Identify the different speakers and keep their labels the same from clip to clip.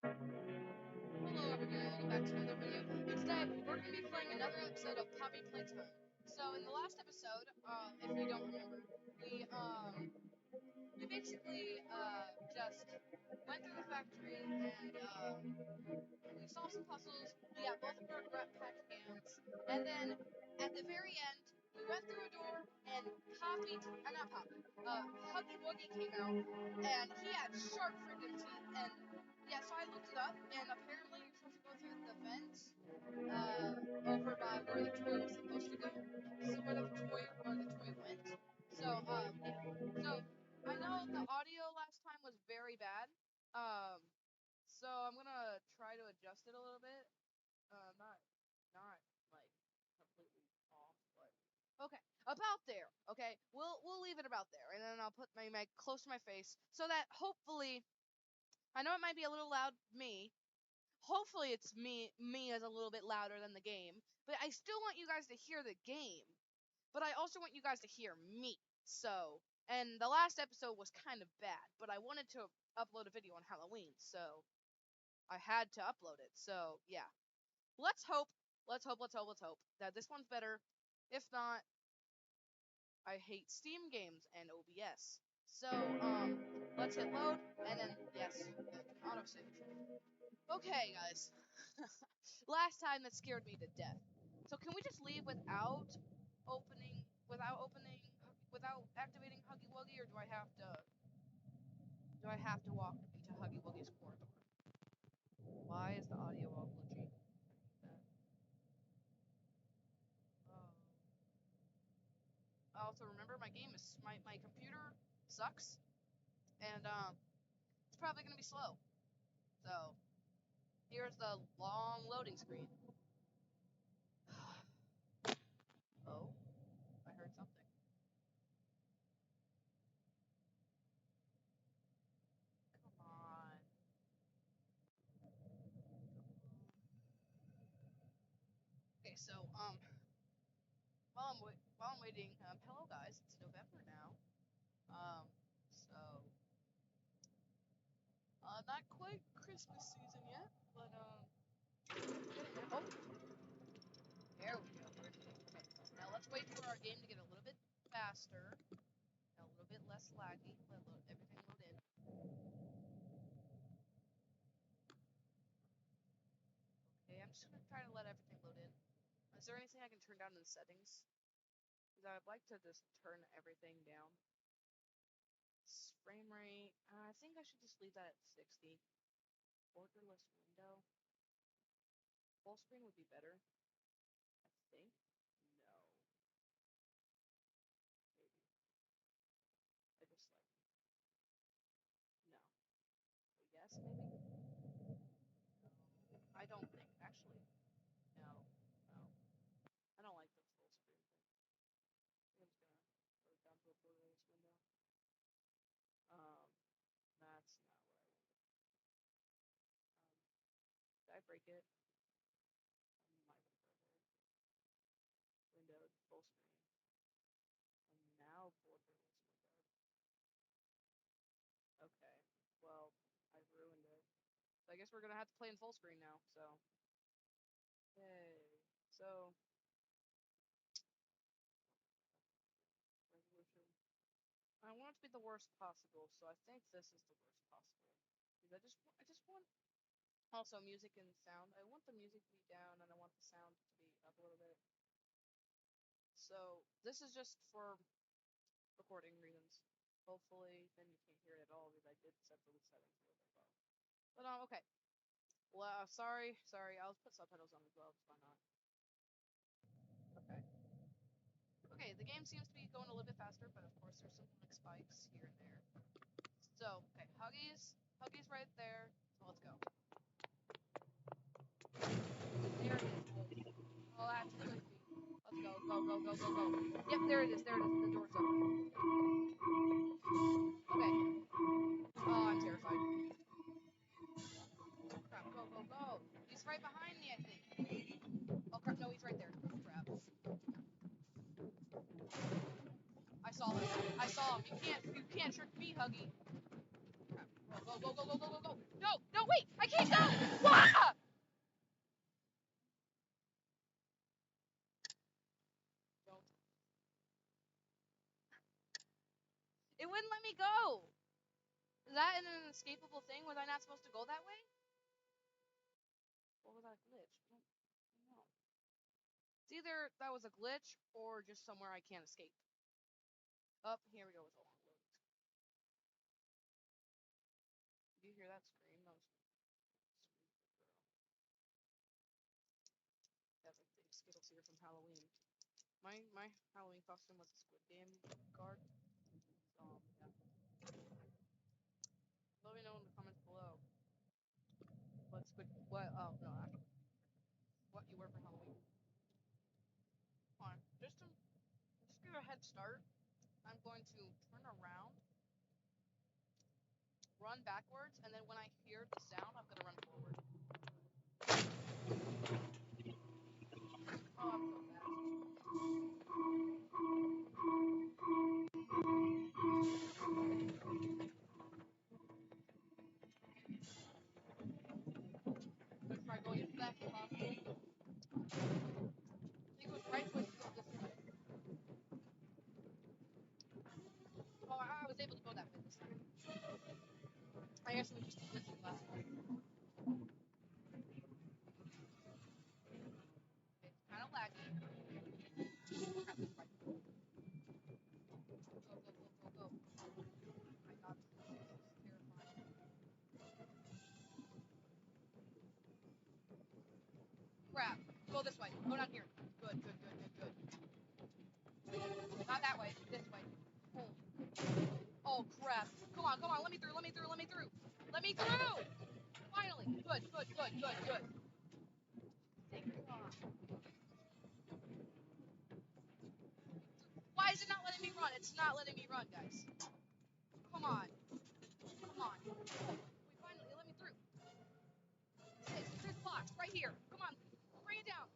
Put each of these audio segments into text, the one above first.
Speaker 1: Hello everybody, welcome back to another video. Today, we're going to be playing another episode of Poppy Playtime. So, in the last episode, if you don't remember, we basically, just went through the factory and, we solved some puzzles, we got both of our Rat Pack hands, and then, at the very end, we went through a door, and not Poppy, Huggy Wuggy came out, and he had sharp freaking teeth, and yeah, so I looked it up, and apparently you're supposed to go through the vents, over by where the toy was supposed to go. This is where the toy went. Yeah. So, I know the audio last time was very bad, so I'm gonna try to adjust it a little bit. Not like completely off, but okay, about there. Okay, we'll leave it about there, and then I'll put my mic close to my face so that hopefully I know it might be a little loud. Hopefully it's me as a little bit louder than the game, but I still want you guys to hear the game. But I also want you guys to hear me. So, and the last episode was kind of bad, but I wanted to upload a video on Halloween, so I had to upload it. So, yeah. Let's hope that this one's better. If not, I hate Steam games and OBS. So, let's hit load, and then, yes, autosave. Okay, guys. Last time that scared me to death. So can we just leave opening, without opening, without activating Huggy Wuggy, or do I have to walk into Huggy Wuggy's corridor? Why is the audio all glitchy? Uh, also, remember my computer sucks, and it's probably gonna be slow. So here's the long loading screen. Oh, I heard something. Come on. Okay, so while I'm waiting, hello guys, it's November now. So not quite Christmas season yet, but oh, there we go. Okay, now let's wait for our game to get a little bit faster, a little bit less laggy. Let everything load in. Okay, I'm just gonna try to let everything load in. Is there anything I can turn down in the settings? Because I'd like to just turn everything down. Frame rate. I think I should just leave that at 60. Borderless window. Full screen would be better. I think. No. Maybe. I just like. No. Yes, maybe? I don't think. Actually, no. No. I don't like the full screen thing. I'm just gonna put it down to a borderless window. Um, that's not what I want. Did I break it? I might have broke it. Window, full screen. And now borderless window. Okay. Well, I ruined it. So I guess we're gonna have to play in full screen now. So, yay. So, resolution. I want it to be the worst possible, so I think this is the worst possible. Because I just want also music and sound. I want the music to be down, and I want the sound to be up a little bit. So this is just for recording reasons. Hopefully, then you can't hear it at all because I did set the settings a little bit low. But okay. Well, sorry. I'll put subtitles on as well. Why not? Okay. Okay, the game seems to be going a little bit faster, but of course there's some like spikes here and there. So, okay, Huggy's right there. So let's go. There it is. Oh, that's creepy. Let's go. Yep, there it is. The door's open. Okay. Oh, I'm terrified. Crap, go. He's right behind me, I think. Oh crap, no, he's right there. Crap. I saw him. You can't trick me, Huggy. Crap. Go. No, wait! I can't go! unescapable thing? Was I not supposed to go that way? Or was that a glitch? I don't know. It's either that was a glitch or just somewhere I can't escape. Up, here we go with a long load. Did you hear that scream? That was scream for girl. That's like the Skittles here from Halloween. My Halloween costume was a Squid Game guard. Yeah. Let me know in the comments below what no, actually, what you wear for Halloween. Come on, just get a head start. I'm going to turn around, run backwards, and then when I hear the sound, I'm gonna run forward. Oh, I'm so fast. I'm gonna try going as fast as possible. I think it was right way to go this way. Oh, I was able to go that way this time. I guess it was just a glitch last time. It's kind of laggy. Go. I got this. This is terrifying. Crap. Go this way. Go down here. Good. Not that way. This way. Oh crap. Come on. Let me through. Let me through. Finally. Good. Thank God. Why is it not letting me run? It's not letting me run, guys. Come on. Wait, finally, let me through. This box right here. Come on. Bring it down.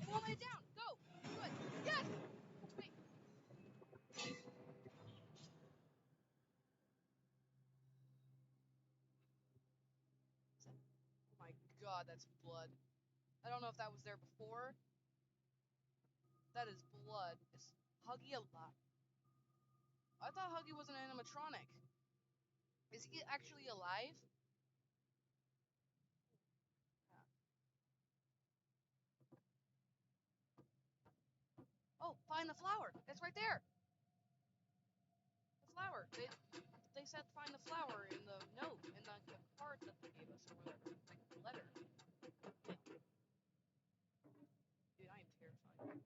Speaker 1: It won't let it down. Go. Good. Yes. Wait. Oh my God, that's blood. I don't know if that was there before. That is blood. Is Huggy alive? I thought Huggy was an animatronic. Is he actually alive? Oh, find the flower. It's right there. The flower. They said find the flower in the note, in the card that they gave us, or whatever. Like the letter. Dude, I am terrified.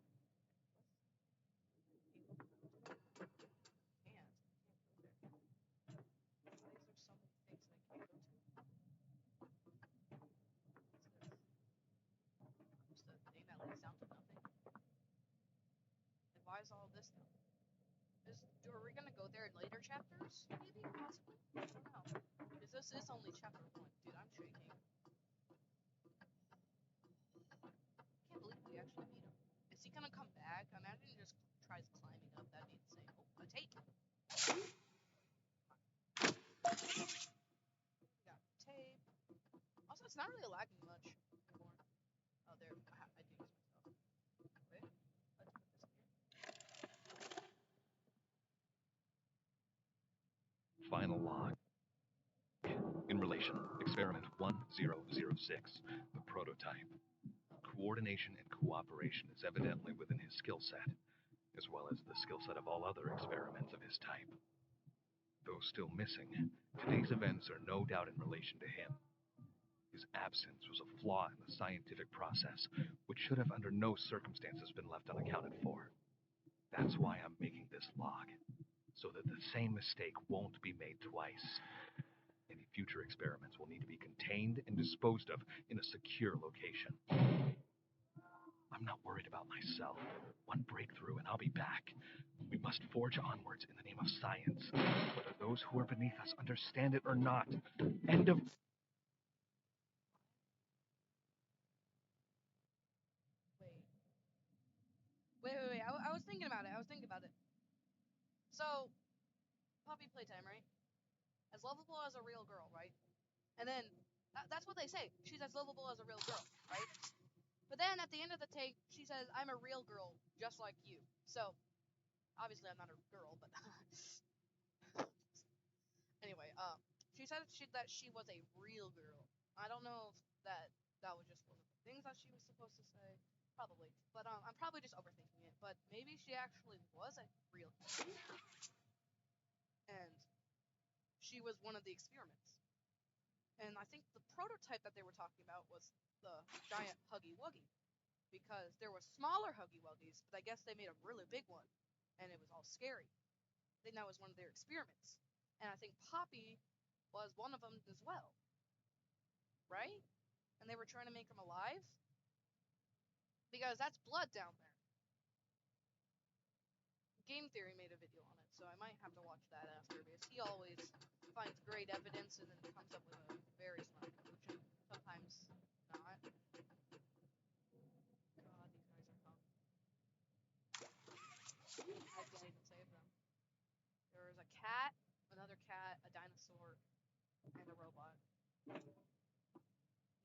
Speaker 1: Can't. Why is there so many things that I can't go to? What's this? Just a thing that leads down to nothing. And why is all this down? Are we gonna go there in later chapters? Maybe, possibly. I don't know. Because this is only chapter 1, dude. I'm shaking. I can't believe we actually beat him. Is he gonna come back? Imagine he just tries climbing up. That'd be insane. Oh, a tape. We got tape. Also, it's not really lagging much anymore. Oh, there. I do use myself. Wait. Let's put this here.
Speaker 2: Final log. In relation, experiment 1006, the prototype. Coordination and cooperation is evidently within his skill set, as well as the skill set of all other experiments of his type. Though still missing, today's events are no doubt in relation to him. His absence was a flaw in the scientific process, which should have under no circumstances been left unaccounted for. That's why I'm making this log, so that the same mistake won't be made twice. Any future experiments will need to be contained and disposed of in a secure location. I'm not worried about myself. One breakthrough and I'll be back. We must forge onwards in the name of science, whether those who are beneath us understand it or not. End of...
Speaker 1: Wait. I was thinking about it. So, puppy playtime, right? As lovable as a real girl, right? And then, that's what they say. She's as lovable as a real girl, right? But then at the end of the tape, she says, I'm a real girl, just like you. So, obviously I'm not a girl, but... She said that she was a real girl. I don't know if that was just one of the things that she was supposed to say. Probably, but I'm probably just overthinking it. But maybe she actually was a real girl, and she was one of the experiments. And I think the prototype that they were talking about was the giant Huggy Wuggy, because there were smaller Huggy Wuggies, but I guess they made a really big one, and it was all scary. I think that was one of their experiments, and I think Poppy was one of them as well, right? And they were trying to make him alive, because that's blood down there. Game Theory made a video on it, so I might have to watch that after, because he always finds great evidence and then comes up with a very smart conclusion. Sometimes not. God, these guys are fun. I can't even save them. There was a cat, another cat, a dinosaur, and a robot.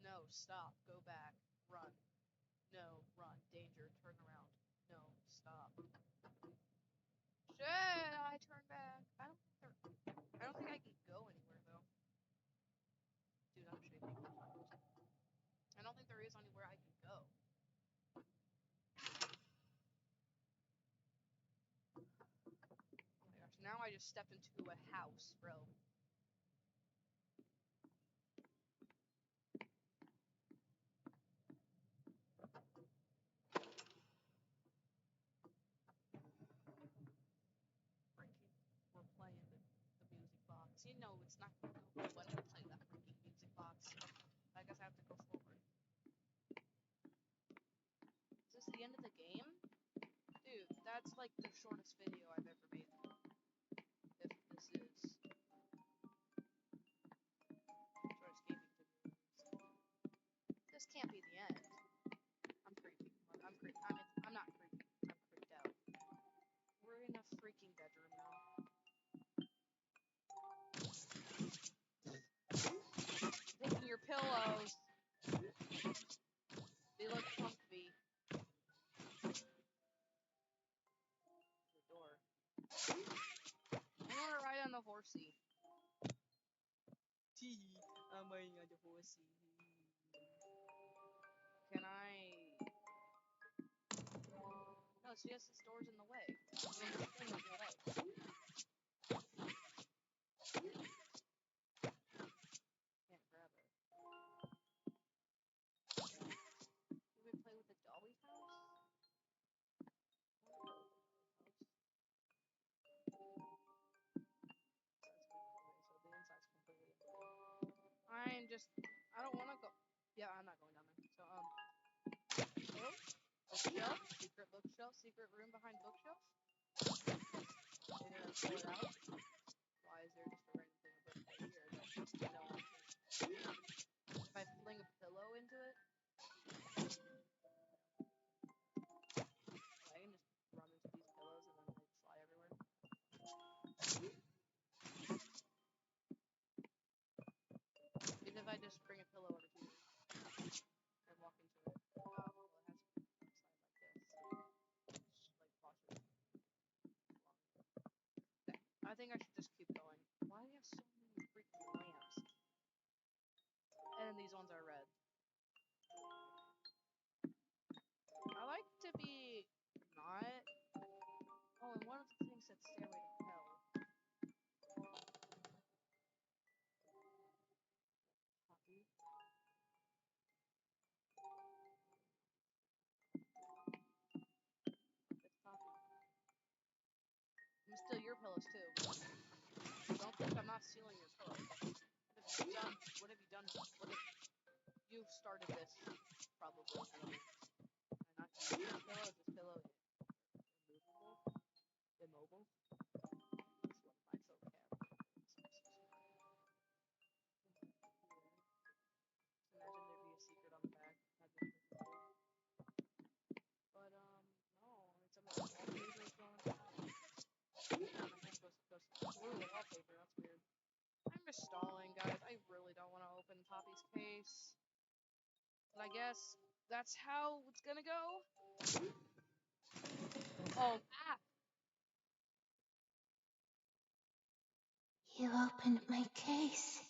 Speaker 1: No, stop, go back, run. No, run, danger, turn around. No, stop. Shit, I turn back. I don't think I can go anywhere though. Dude, I'm shaking. I don't think there is anywhere I can go. Oh my gosh, now I just stepped into a house, bro. Freaking, we're playing the music box. You know it's not gonna go when we play that freaking music box. I guess I have to go forward. Is this the end of the game? Dude, that's like the shortest video I've ever made. If this is shortest gaming video. This can't be the end. I'm creepy. I'm not creepy. I'm creeped out. We're in a freaking bedroom now. Taking your pillows. They look comfy. The door. I want to ride on the horsey. Tee. I'm riding on the horsey. Can I? No, see, this door's in the way. I mean, this thing is in the way. Can't grab it. Can we play with the dolly house? I'm just, I don't want to go. Yeah, I'm not going down there. So, bookshelf, secret bookshelf, secret room behind bookshelf. They're gonna pull it out. Why is there just a random thing of book right here? No one can. If I fling a pillow into it, I can just run into these pillows and then they fly everywhere. Because if I just bring a pillow over to you and walk into it, well, it has to slide like this. Just like cautious. Okay. I think I should just keep going. Why do you have so many freaking lamps? And then these ones are red. I like to be not. Oh, and one of the things said Stairway to Hell. Poppy. It's Poppy. I'm gonna steal your pillows too. Don't think I'm not stealing your pillows. What have you done? What have you done? What have you've started this? Probably. I don't know. Not this pillow. This pillow is immovable. Immobile. This one mine's so cat. Imagine there'd be a secret on the back. But no, it's a wallpaper going on. Yeah, my hand goes through the wallpaper. That's weird. I'm just stalling, guys. I really don't want to open Poppy's case. But I guess that's how it's gonna go. Oh, ah!
Speaker 3: You opened my case.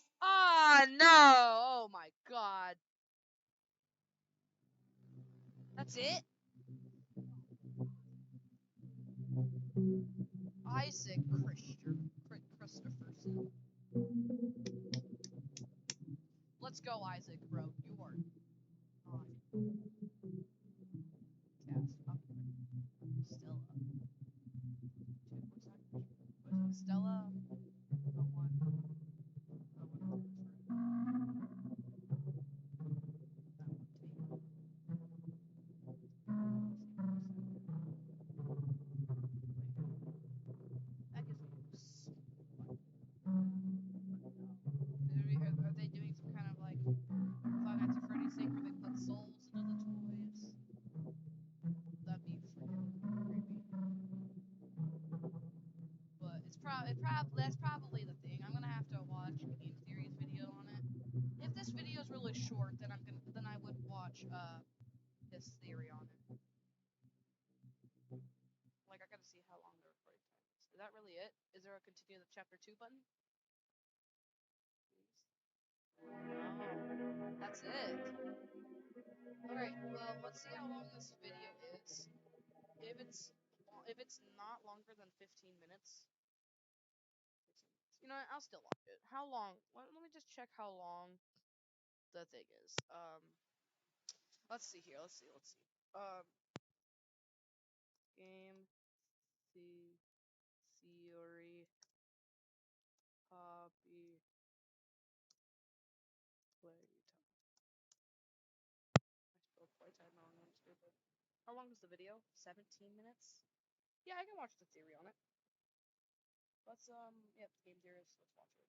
Speaker 1: Let's go, Isaac, bro. You are on. Cast. Stella. What is it? Stella. Oh, one. Are they doing some kind of like Five Nights at Freddy's thing where they put souls into the toys? That'd be freaking creepy. But that's probably the thing. I'm gonna have to watch Game Theory's video on it. If this video is really short, then I would watch his theory on it. Like I gotta see how long the recording time is. Is that really it? Is there a continue the chapter 2 button? Oh, that's it. Alright, well, let's see how long this video is. If it's not longer than 15 minutes, you know what, I'll still watch it. How long? Let me just check how long the thing is. Let's see here. Let's see. Game theory copy playtime. I spelled playtime wrong. I'm stupid. How long is the video? 17 minutes? Yeah, I can watch the theory on it. Let's, yep, Game Theorist. Let's watch it.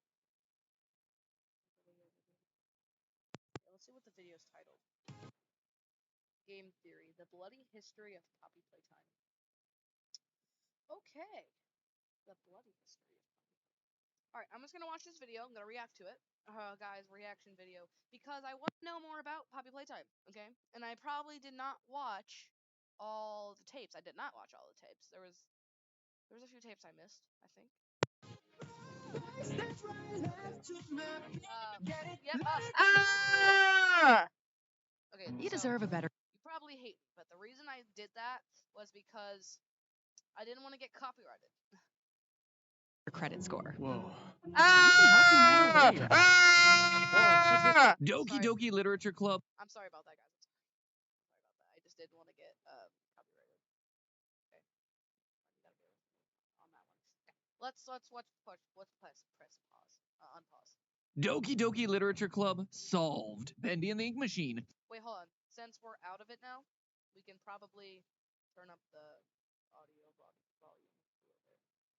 Speaker 1: Yeah, let's see what the video is titled. Game Theory, the bloody history of Poppy Playtime. Okay. The bloody history of Poppy. Alright, I'm just gonna watch this video. I'm gonna react to it. Guys, reaction video. Because I want to know more about Poppy Playtime, okay? And I probably did not watch all the tapes. I did not watch all the tapes. There was a few tapes I missed, I think. Yep. Okay.
Speaker 3: You deserve a better.
Speaker 1: You probably hate me, but the reason I did that was because I didn't want to get copyrighted.
Speaker 3: Credit score.
Speaker 4: Whoa.
Speaker 3: Doki Doki Literature Club.
Speaker 1: I'm sorry about that, guys. Sorry about that. I just didn't want to get copyrighted. Okay. On that one. Let's press pause. Unpause.
Speaker 3: Doki Doki Literature Club solved. Bendy and the Ink Machine.
Speaker 1: Wait, hold on. Since we're out of it now, we can probably turn up the audio volume a little bit.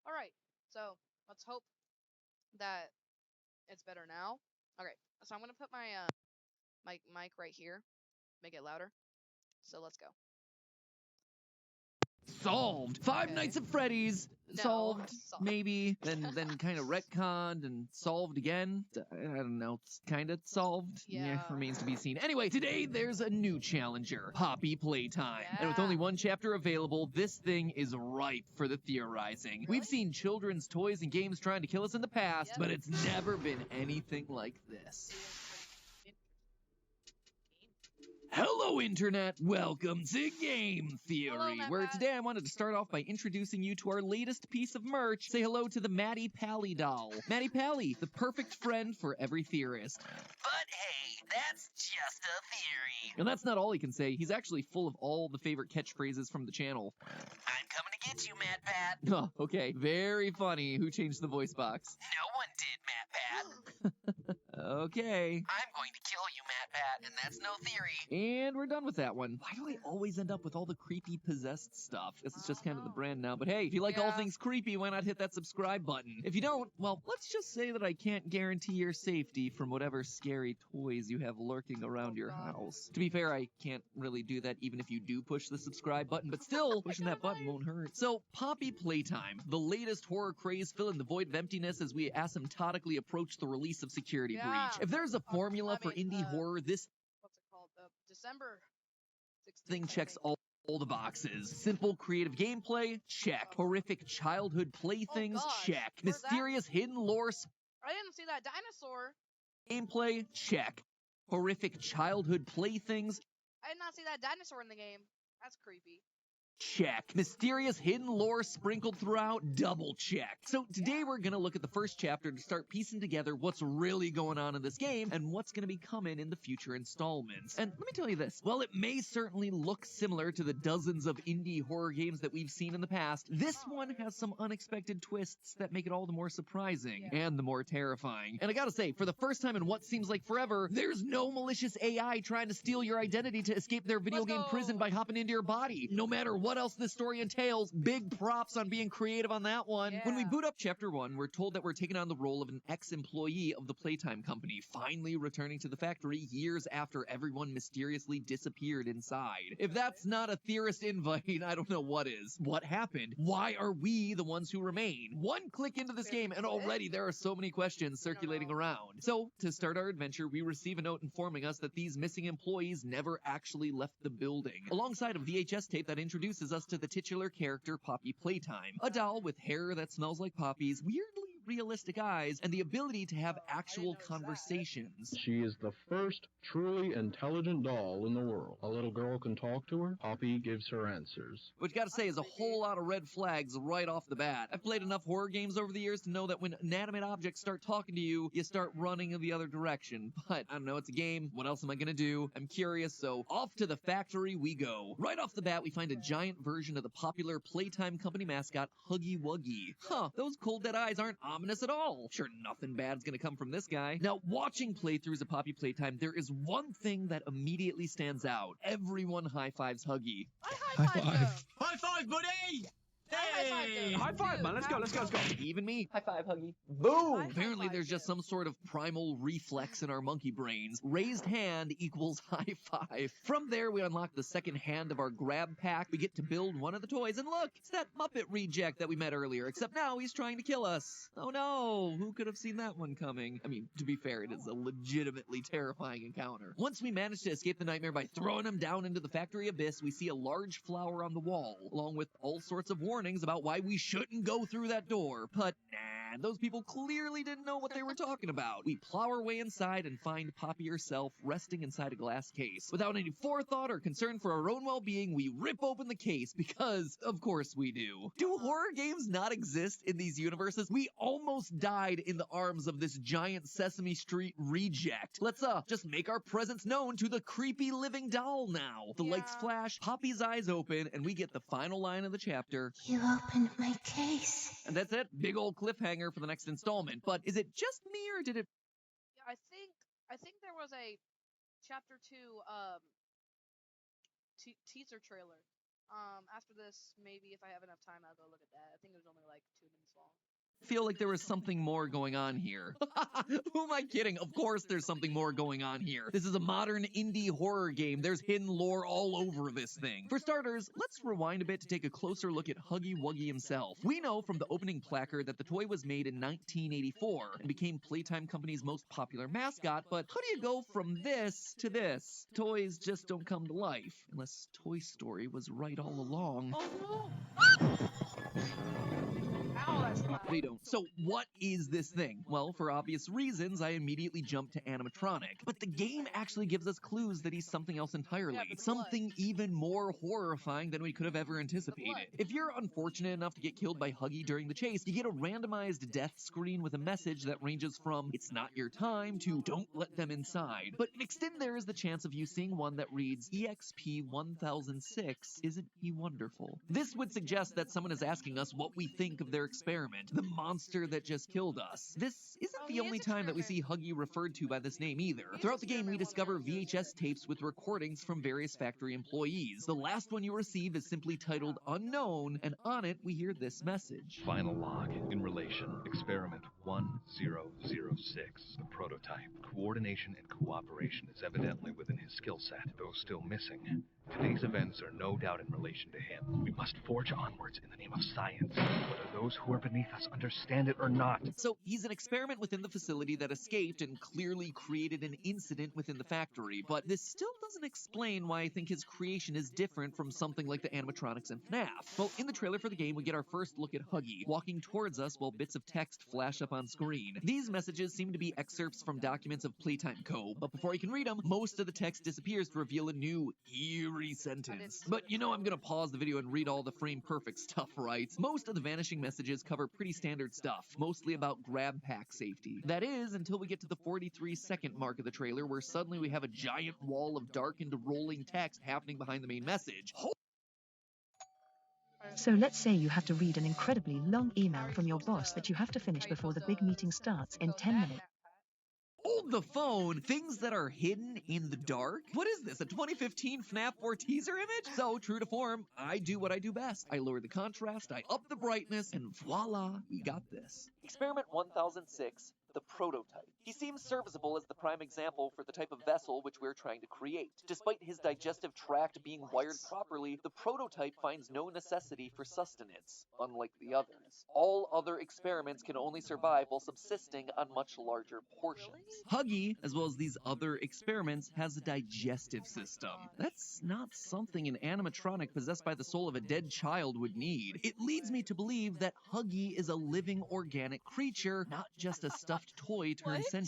Speaker 1: All right. So let's hope that it's better now. Okay. So I'm gonna put my mic right here, make it louder. So let's go.
Speaker 3: Solved. Five
Speaker 1: Okay.
Speaker 3: Nights at Freddy's.
Speaker 1: No,
Speaker 3: Solved.
Speaker 1: solved.
Speaker 3: Maybe. Then kind of retconned and solved again. I don't know. It's kind of solved.
Speaker 1: Yeah.
Speaker 3: Remains to be seen. Anyway, today there's a new challenger. Poppy Playtime.
Speaker 1: Yeah.
Speaker 3: And with only one chapter available, this thing is ripe for the theorizing.
Speaker 1: Really?
Speaker 3: We've seen children's toys and games trying to kill us in the past,
Speaker 1: Yep.
Speaker 3: but it's never been anything like this. Hello, Internet! Welcome to Game Theory,
Speaker 1: Hello, Matt
Speaker 3: where
Speaker 1: Pat.
Speaker 3: today I wanted to start off by introducing you to our latest piece of merch. Say hello to the Maddie Pally doll. Maddie Pally, the perfect friend for every theorist.
Speaker 5: But hey, that's just a theory.
Speaker 3: And that's not all he can say. He's actually full of all the favorite catchphrases from the channel.
Speaker 5: I'm coming to get you, Mad Pat.
Speaker 3: Oh, okay. Very funny. Who changed the voice box?
Speaker 5: No one did, Mad Pat.
Speaker 3: Okay.
Speaker 5: I'm going to kill you, Mad Pat, and that's no theory.
Speaker 3: And we're done with that one. Why do I always end up with all the creepy possessed stuff? Guess it's just kind of the brand now. But hey, if you like all
Speaker 1: Yeah.
Speaker 3: things creepy, why not hit that subscribe button? If you don't, well, let's just say that I can't guarantee your safety from whatever scary toys you have lurking around your
Speaker 1: God.
Speaker 3: house. To be fair, I can't really do that even if you do push the subscribe button, but still, pushing that button won't hurt. So, Poppy Playtime, the latest horror craze filling the void of emptiness as we asymptotically approach the release of Security
Speaker 1: Yeah.
Speaker 3: Breach. If there's a formula
Speaker 1: I
Speaker 3: for
Speaker 1: mean,
Speaker 3: indie horror, this
Speaker 1: What's it called? December 16th.
Speaker 3: thing
Speaker 1: I
Speaker 3: checks
Speaker 1: think.
Speaker 3: all the boxes. Simple creative gameplay, check. Horrific childhood playthings,
Speaker 1: gosh.
Speaker 3: check.
Speaker 1: Where's that?
Speaker 3: Mysterious hidden lore
Speaker 1: I didn't see that dinosaur.
Speaker 3: gameplay, check. Horrific childhood playthings,
Speaker 1: I did not see that dinosaur in the game. That's creepy.
Speaker 3: Check. Mysterious hidden lore sprinkled throughout? Double check. So today we're gonna look at the first chapter to start piecing together what's really going on in this game and what's gonna be coming in the future installments. And let me tell you this, while it may certainly look similar to the dozens of indie horror games that we've seen in the past, this one has some unexpected twists that make it all the more surprising and the more terrifying. And I gotta say, for the first time in what seems like forever, there's no malicious AI trying to steal your identity to escape their video game prison by hopping into your body. No matter what else this story entails, big props on being creative on that one. When we boot up Chapter 1, we're told that we're taking on the role of an ex-employee of the Playtime company, finally returning to the factory years after everyone mysteriously disappeared inside. If that's not a theorist invite, I don't know what is. What happened? Why are we the ones who remain? One click into this game and already there are so many questions circulating around. So, to start our adventure, we receive a note informing us that these missing employees never actually left the building, alongside a VHS tape that introduces us to the titular character Poppy Playtime, a doll with hair that smells like poppies, weirdly realistic eyes, and the ability to have actual conversations.
Speaker 4: She is the first truly intelligent doll in the world. A little girl can talk to her. Poppy gives her answers.
Speaker 3: Which, gotta say, is a whole lot of red flags right off the bat. I've played enough horror games over the years to know that when inanimate objects start talking to you, you start running in the other direction. But, I don't know, it's a game. What else am I gonna do? I'm curious, so off to the factory we go. Right off the bat, we find a giant version of the popular Playtime company mascot, Huggy Wuggy. Huh, those cold dead eyes aren't ominous at all. Sure, nothing bad's gonna come from this guy. Now, watching playthroughs of Poppy Playtime, there is one thing that immediately stands out. Everyone high-fives Huggy.
Speaker 1: High five!
Speaker 6: High five, buddy!
Speaker 1: Hey!
Speaker 6: High five, man. Let's go.
Speaker 3: Even me.
Speaker 5: High five, Huggy.
Speaker 3: Boom!
Speaker 1: High
Speaker 3: Apparently
Speaker 1: five
Speaker 3: there's just
Speaker 1: him.
Speaker 3: some sort of primal reflex in our monkey brains. Raised hand equals high five. From there, we unlock the second hand of our grab pack. We get to build one of the toys, and look, it's that Muppet reject that we met earlier, except now he's trying to kill us. Oh no, who could have seen that one coming? I mean, to be fair, it is a legitimately terrifying encounter. Once we manage to escape the nightmare by throwing him down into the factory abyss, we see a large flower on the wall, along with all sorts of warnings about why we shouldn't go through that door. But nah, those people clearly didn't know what they were talking about. We plow our way inside and find Poppy herself resting inside a glass case. Without any forethought or concern for our own well-being, we rip open the case because, of course we do. Do horror games not exist in these universes? We almost died in the arms of this giant Sesame Street reject. Let's just make our presence known to the creepy living doll now. The lights flash, Poppy's eyes open, and we get the final line of the chapter.
Speaker 7: You opened my case.
Speaker 3: And that's it. Big old cliffhanger for the next installment. But is it just me, or did it...
Speaker 1: Yeah, I think there was a chapter 2 teaser trailer. After this, maybe if I have enough time, I'll go look at that. I think it was only like 2 minutes long.
Speaker 3: Feel like there was something more going on here. Who am I kidding? Of course there's something more going on here. This is a modern indie horror game. There's hidden lore all over this thing. For starters, let's rewind a bit to take a closer look at Huggy Wuggy himself. We know from the opening placard that the toy was made in 1984 and became Playtime Company's most popular mascot, but how do you go from this to this? Toys just don't come to life, unless Toy Story was right all along.
Speaker 1: Oh no! Ow, that's loud.
Speaker 3: They don't. So what is this thing? Well, for obvious reasons, I immediately jumped to animatronic. But the game actually gives us clues that he's something else entirely.
Speaker 1: Yeah, but
Speaker 3: Something even more horrifying than we could have ever anticipated. If you're unfortunate enough to get killed by Huggy during the chase, you get a randomized death screen with a message that ranges from "It's not your time" to "Don't let them inside." But mixed in there is the chance of you seeing one that reads EXP 1006, isn't he wonderful? This would suggest that someone is asking us what we think of their experiment, the monster that just killed us. This isn't the only time that we see Huggy referred to by this name either. Throughout the game, we discover VHS tapes with recordings from various factory employees. The last one you receive is simply titled Unknown, and on it we hear this message.
Speaker 2: Final log in relation. Experiment 1006. The prototype. Coordination and cooperation is evidently within his skill set, though still missing. Today's events are no doubt in relation to him. We must forge onwards in the name of science, whether those who are beneath us understand it or not.
Speaker 3: So he's an experiment within the facility that escaped and clearly created an incident within the factory, but this still doesn't explain why I think his creation is different from something like the animatronics in FNAF. Well, in the trailer for the game, we get our first look at Huggy, walking towards us while bits of text flash up on screen. These messages seem to be excerpts from documents of Playtime Co., but before you can read them, most of the text disappears to reveal a new, eerie every sentence. But you know I'm gonna pause the video and read all the frame-perfect stuff, right? Most of the vanishing messages cover pretty standard stuff, mostly about grab pack safety. That is, until we get to the 43-second mark of the trailer, where suddenly we have a giant wall of darkened rolling text happening behind the main message.
Speaker 8: So let's say you have to read an incredibly long email from your boss that you have to finish before the big meeting starts in 10 minutes.
Speaker 3: Hold the phone! Things that are hidden in the dark? What is this, a 2015 FNAF 4 teaser image? So, true to form, I do what I do best. I lower the contrast, I up the brightness, and voila, we got this. Experiment 1006, the prototype. He seems serviceable as the prime example for the type of vessel which we're trying to create. Despite his digestive tract being wired properly, the prototype finds no necessity for sustenance, unlike the others. All other experiments can only survive while subsisting on much larger portions. Huggy, as well as these other experiments, has a digestive system. That's not something an animatronic possessed by the soul of a dead child would need. It leads me to believe that Huggy is a living organic creature, not just a stuffed toy turned sentient.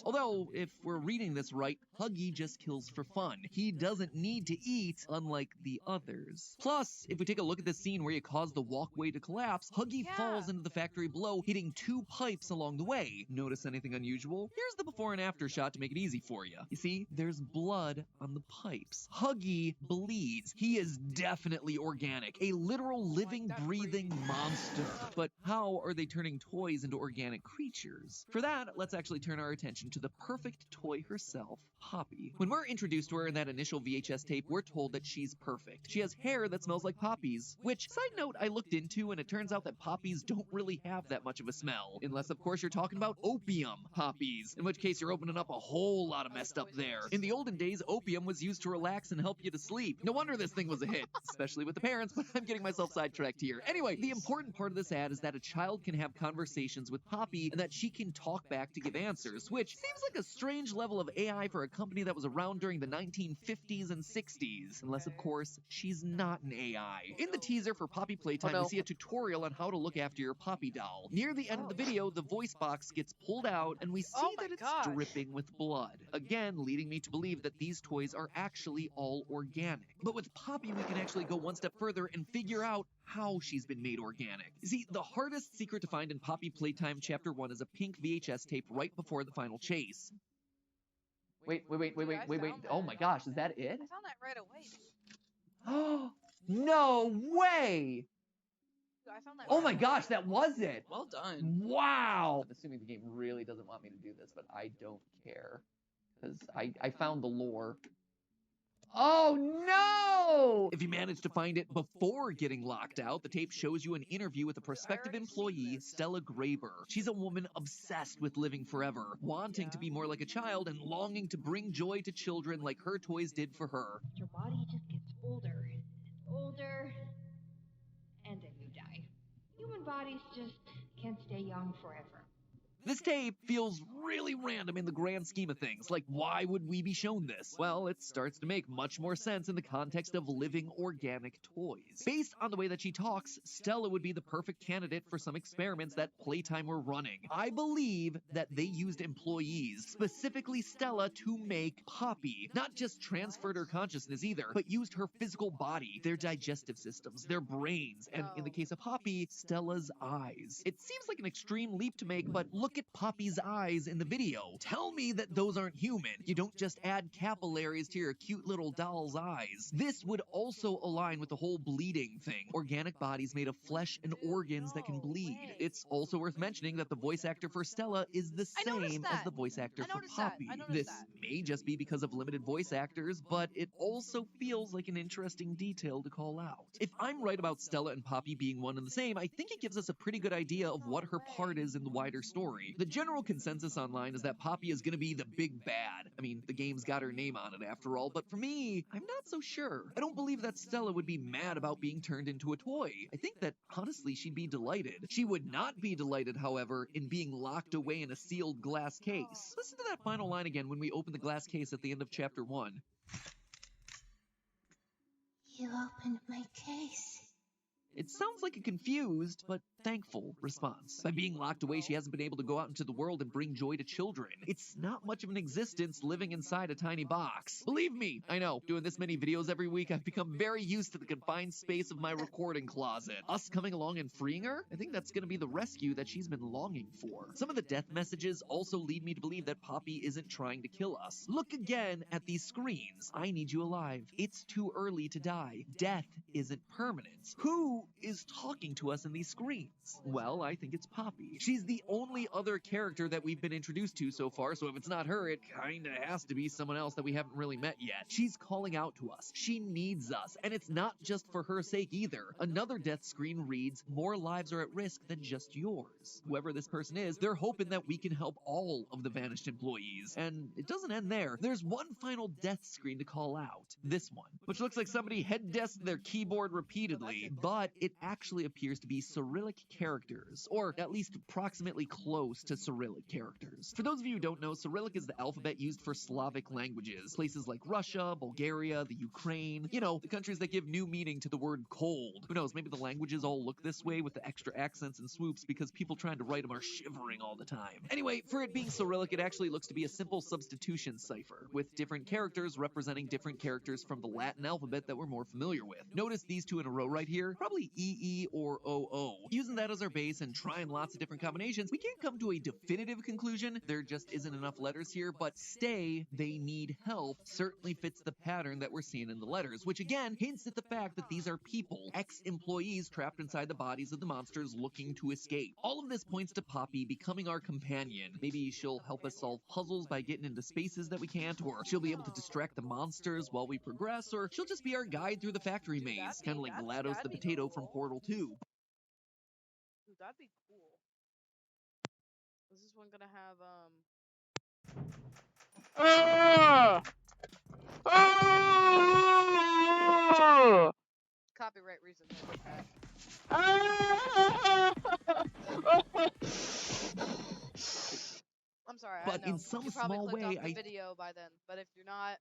Speaker 3: Although, if we're reading this right, Huggy just kills for fun. He doesn't need to eat, unlike the others. Plus, if we take a look at this scene where you cause the walkway to collapse, Huggy falls into the factory below, hitting 2 pipes along the way. Notice anything unusual? Here's the before and after shot to make it easy for you. You see, there's blood on the pipes. Huggy bleeds. He is definitely organic, a literal living, breathing monster. But how are they turning toys into organic creatures? For that, let's actually turn our attention to the perfect toy herself, Poppy. When we're introduced to her in that initial VHS tape, we're told that she's perfect. She has hair that smells like poppies, which, side note, I looked into, and it turns out that poppies don't really have that much of a smell. Unless, of course, you're talking about opium poppies, in which case you're opening up a whole lot of messed up there. In the olden days, opium was used to relax and help you to sleep. No wonder this thing was a hit, especially with the parents, but I'm getting myself sidetracked here. Anyway, the important part of this ad is that a child can have conversations with Poppy and that she can talk back to give answers, which seems like a strange level of AI for a company that was around during the 1950s and 60s. Unless, of course, she's not an AI. In the teaser for Poppy Playtime, we see a tutorial on how to look after your Poppy doll. Near the end of the video, the voice box gets pulled out, and we see that it's dripping with blood. Again, leading me to believe that these toys are actually all organic. But with Poppy, we can actually go one step further and figure out how she's been made organic. You see, the hardest secret to find in Poppy Playtime Chapter 1 is a pink VHS tape right before the final chase. Wait. Oh my gosh, is that it?
Speaker 1: I found that right away, dude.
Speaker 3: Oh, no way!
Speaker 1: I found that
Speaker 3: Oh my gosh, that was it!
Speaker 6: Well done.
Speaker 3: Wow! I'm assuming the game really doesn't want me to do this, but I don't care. Because I found the lore. Oh no! If you manage to find it before getting locked out, the tape shows you an interview with a prospective employee, Stella Graber. She's a woman obsessed with living forever, wanting to be more like a child and longing to bring joy to children like her toys did for her.
Speaker 9: Your body just gets older and older, and then you die. Human bodies just can't stay young forever.
Speaker 3: This tape feels really random in the grand scheme of things. Like, why would we be shown this? Well, it starts to make much more sense in the context of living organic toys. Based on the way that she talks, Stella would be the perfect candidate for some experiments that Playtime were running. I believe that they used employees, specifically Stella, to make Poppy. Not just transferred her consciousness either, but used her physical body, their digestive systems, their brains, and in the case of Poppy, Stella's eyes. It seems like an extreme leap to make, but look at Poppy's eyes in the video. Tell me that those aren't human. You don't just add capillaries to your cute little doll's eyes. This would also align with the whole bleeding thing. Organic bodies made of flesh and organs that can bleed. It's also worth mentioning that the voice actor for Stella is the same as the voice actor for Poppy. This may just be because of limited voice actors, but it also feels like an interesting detail to call out. If I'm right about Stella and Poppy being one and the same, I think it gives us a pretty good idea of what her part is in the wider story. The general consensus online is that Poppy is gonna be the big bad. I mean, the game's got her name on it after all, but for me, I'm not so sure. I don't believe that Stella would be mad about being turned into a toy. I think that, honestly, she'd be delighted. She would not be delighted, however, in being locked away in a sealed glass case. Listen to that final line again when we open the glass case at the end of Chapter 1.
Speaker 7: You opened my case.
Speaker 3: It sounds like a confused, but thankful response. By being locked away, she hasn't been able to go out into the world and bring joy to children. It's not much of an existence living inside a tiny box. Believe me, I know, doing this many videos every week, I've become very used to the confined space of my recording closet. Us coming along and freeing her? I think that's gonna be the rescue that she's been longing for. Some of the death messages also lead me to believe that Poppy isn't trying to kill us. Look again at these screens. I need you alive. It's too early to die. Death isn't permanent. Who is talking to us in these screens? Well, I think it's Poppy. She's the only other character that we've been introduced to so far, so if it's not her, it kinda has to be someone else that we haven't really met yet. She's calling out to us. She needs us, and it's not just for her sake either. Another death screen reads, "More lives are at risk than just yours." Whoever this person is, they're hoping that we can help all of the vanished employees. And it doesn't end there. There's one final death screen to call out. This one, which looks like somebody head-desked their keyboard repeatedly, but it actually appears to be Cyrillic characters, or at least approximately close to Cyrillic characters. For those of you who don't know, Cyrillic is the alphabet used for Slavic languages. Places like Russia, Bulgaria, the Ukraine, you know, the countries that give new meaning to the word cold. Who knows, maybe the languages all look this way with the extra accents and swoops because people trying to write them are shivering all the time. Anyway, for it being Cyrillic, it actually looks to be a simple substitution cipher, with different characters representing different characters from the Latin alphabet that we're more familiar with. Notice these two in a row right here, probably EE or OO. Using that as our base and trying lots of different combinations, we can't come to a definitive conclusion. There just isn't enough letters here, but stay, they need help certainly fits the pattern that we're seeing in the letters, which again hints at the fact that these are people, ex-employees trapped inside the bodies of the monsters looking to escape. All of this points to Poppy becoming our companion. Maybe she'll help us solve puzzles by getting into spaces that we can't, or she'll be able to distract the monsters while we progress, or she'll just be our guide through the factory maze, kind of like GLaDOS the potato from Portal 2.
Speaker 1: Dude, that'd be cool. Is this one gonna have, copyright reasons? I'm sorry,
Speaker 3: But
Speaker 1: I know.
Speaker 3: in some
Speaker 1: you probably
Speaker 3: small
Speaker 1: clicked
Speaker 3: way,
Speaker 1: off the video by then, but if you're not,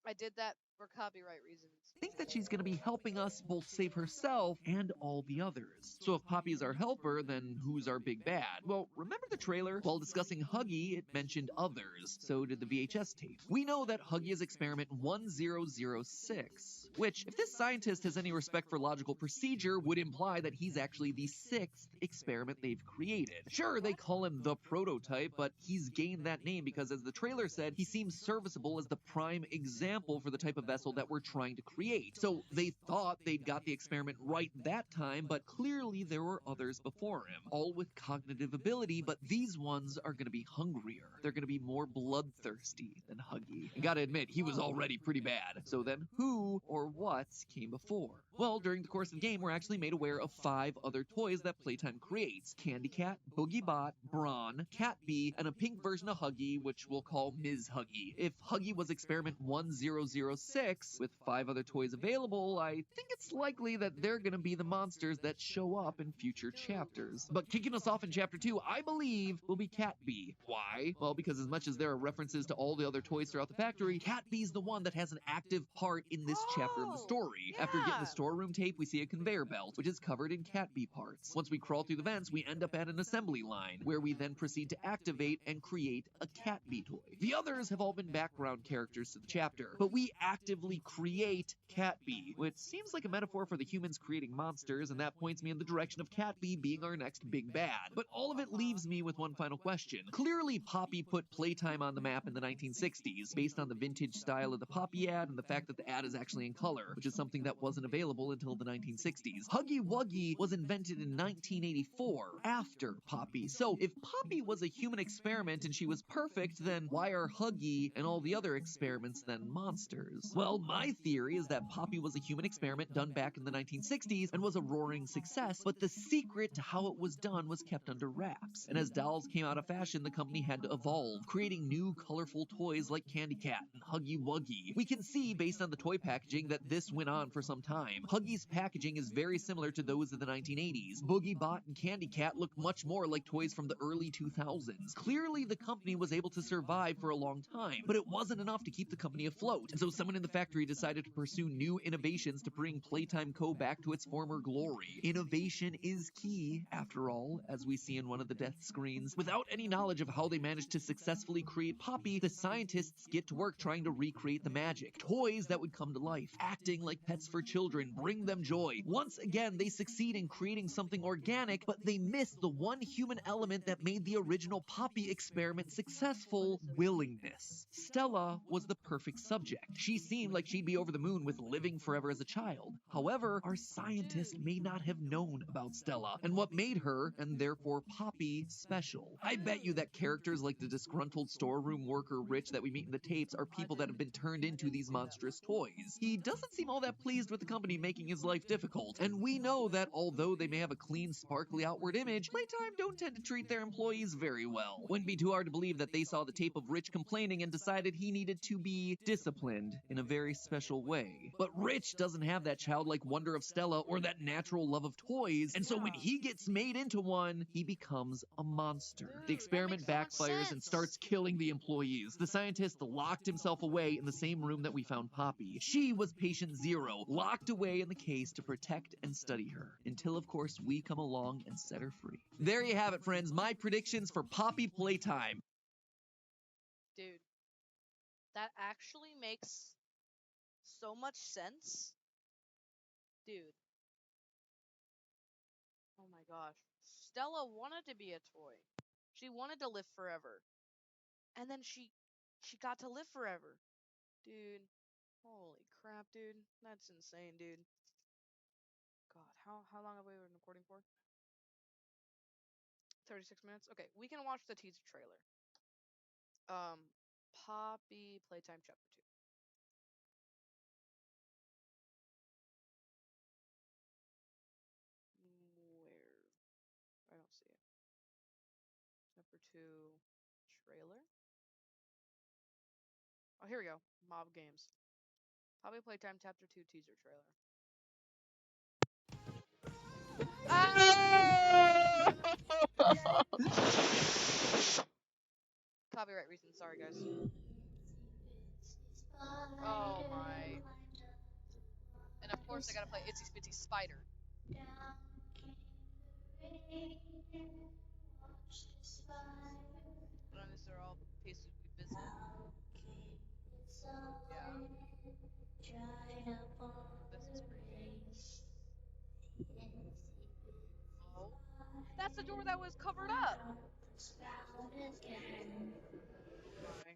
Speaker 1: I did that for copyright reasons.
Speaker 3: I think that she's going to be helping us both save herself and all the others. So if Poppy is our helper, then who's our big bad? Well, remember the trailer? While discussing Huggy, it mentioned others. So did the VHS tape. We know that Huggy is experiment 1006, which, if this scientist has any respect for logical procedure, would imply that he's actually the 6th experiment they've created. Sure, they call him the prototype, but he's gained that name because, as the trailer said, he seems serviceable as the prime example for the type of vessel that we're trying to create. So they thought they'd got the experiment right that time, but clearly there were others before him, all with cognitive ability, but these ones are going to be hungrier. They're going to be more bloodthirsty than Huggy. I gotta admit, he was already pretty bad. So then who or what came before? Well, during the course of the game, we're actually made aware of 5 other toys that Playtime creates: Candy Cat, Boogie Bot, Brawn, Cat Bee, and a pink version of Huggy, which we'll call Ms. Huggy. If Huggy was experiment 1006, with 5 other toys available, I think it's likely that they're gonna be the monsters that show up in future chapters. But kicking us off in chapter 2, I believe, will be Cat Bee. Why? Well, because as much as there are references to all the other toys throughout the factory, Cat Bee's the one that has an active part in this chapter of the story.
Speaker 1: Yeah.
Speaker 3: After getting the storeroom tape, we see a conveyor belt, which is covered in Cat Bee parts. Once we crawl through the vents, we end up at an assembly line, where we then proceed to activate and create a Cat Bee toy. The others have all been background characters to the chapter, but we actively create Cat Bee, which seems like a metaphor for the humans creating monsters, and that points me in the direction of Cat Bee being our next big bad. But all of it leaves me with one final question. Clearly, Poppy put Playtime on the map in the 1960s, based on the vintage style of the Poppy ad and the fact that the ad is actually in color, which is something that wasn't available until the 1960s. Huggy Wuggy was invented in 1984, after Poppy. So if Poppy was a human experiment and she was perfect, then why are Huggy and all the other experiments then monsters? Well, my theory is that Poppy was a human experiment done back in the 1960s and was a roaring success, but the secret to how it was done was kept under wraps. And as dolls came out of fashion, the company had to evolve, creating new colorful toys like Candy Cat and Huggy Wuggy. We can see, based on the toy packaging, that this went on for some time. Huggy's packaging is very similar to those of the 1980s. Boogie Bot and Candy Cat look much more like toys from the early 2000s. Clearly, the company was able to survive for a long time, but it wasn't enough to keep the company afloat, and so someone in the factory decided to pursue new innovations to bring Playtime Co. back to its former glory. Innovation is key, after all, as we see in one of the death screens. Without any knowledge of how they managed to successfully create Poppy, the scientists get to work trying to recreate the magic. Toys that would come to life, acting like pets for children, bring them joy. Once again, they succeed in creating something organic, but they miss the one human element that made the original Poppy experiment successful: willingness. Stella was the perfect subject. She seemed like she'd be over the moon with living forever as a child. However, our scientists may not have known about Stella and what made her, and therefore Poppy, special. I bet you that characters like the disgruntled storeroom worker Rich that we meet in the tapes are people that have been turned into these monstrous toys. He doesn't seem all that pleased with the company making his life difficult, and we know that although they may have a clean, sparkly outward image, Playtime don't tend to treat their employees very well. Wouldn't be too hard to believe that they saw the tape of Rich complaining and decided he needed to be disciplined in a very special way. But Rich doesn't have that childlike wonder of Stella or that natural love of toys, and so when he gets made into one, he becomes a monster. The experiment backfires and starts killing the employees. The scientist locked himself away in the same room that we found Poppy. She was patient zero, locked away in the case to protect and study her, until of course we come along and set her free. There you have it, friends, my predictions for Poppy Playtime.
Speaker 1: Dude, that actually makes so much sense. Dude. Oh my gosh. Stella wanted to be a toy. She wanted to live forever. And then she got to live forever. Dude. Holy crap, dude. That's insane, dude. God, how long have we been recording for? 36 minutes? Okay, we can watch the teaser trailer. Poppy Playtime Chapter 2. Where? I don't see it. Chapter 2 trailer? Oh, here we go. Mob Games. Poppy Playtime Chapter 2 teaser trailer. Ah! Copyright reasons, sorry guys. Oh my. And of course I gotta play Itsy Spitsy Spider. And these are all places we visited. Yeah. This is creepy. Oh. That's the door that was covered up! Oh my.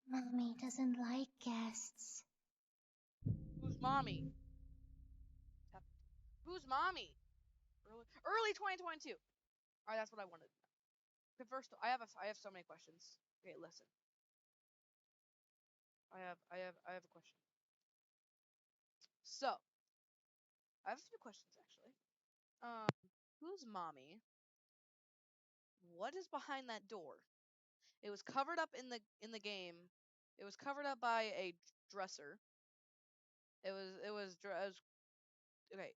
Speaker 7: Mommy doesn't like guests.
Speaker 1: Who's mommy? Who's mommy? Early 2022. Alright, that's what I wanted. But first, I have so many questions. Okay, listen. I have a question. So, I have a few questions actually. Who's mommy? What is behind that door? It was covered up in the game. It was covered up by a dresser. It was okay.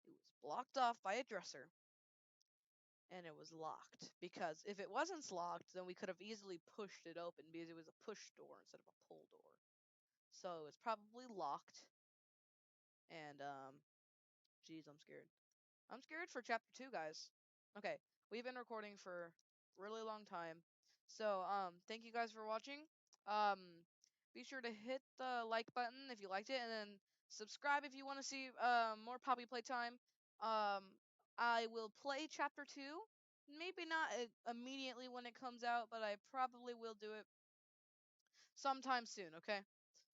Speaker 1: It was blocked off by a dresser. And it was locked, because if it wasn't locked, then we could have easily pushed it open, because it was a push door instead of a pull door. So it's probably locked. And geez, I'm scared. I'm scared for chapter 2, guys. Okay, we've been recording for a really long time. So thank you guys for watching. Be sure to hit the like button if you liked it, and then subscribe if you want to see more Poppy Playtime. I will play chapter 2. Maybe not immediately when it comes out, but I probably will do it sometime soon, okay?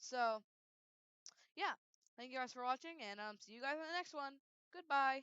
Speaker 1: So, yeah. Thank you guys for watching, and see you guys in the next one. Goodbye.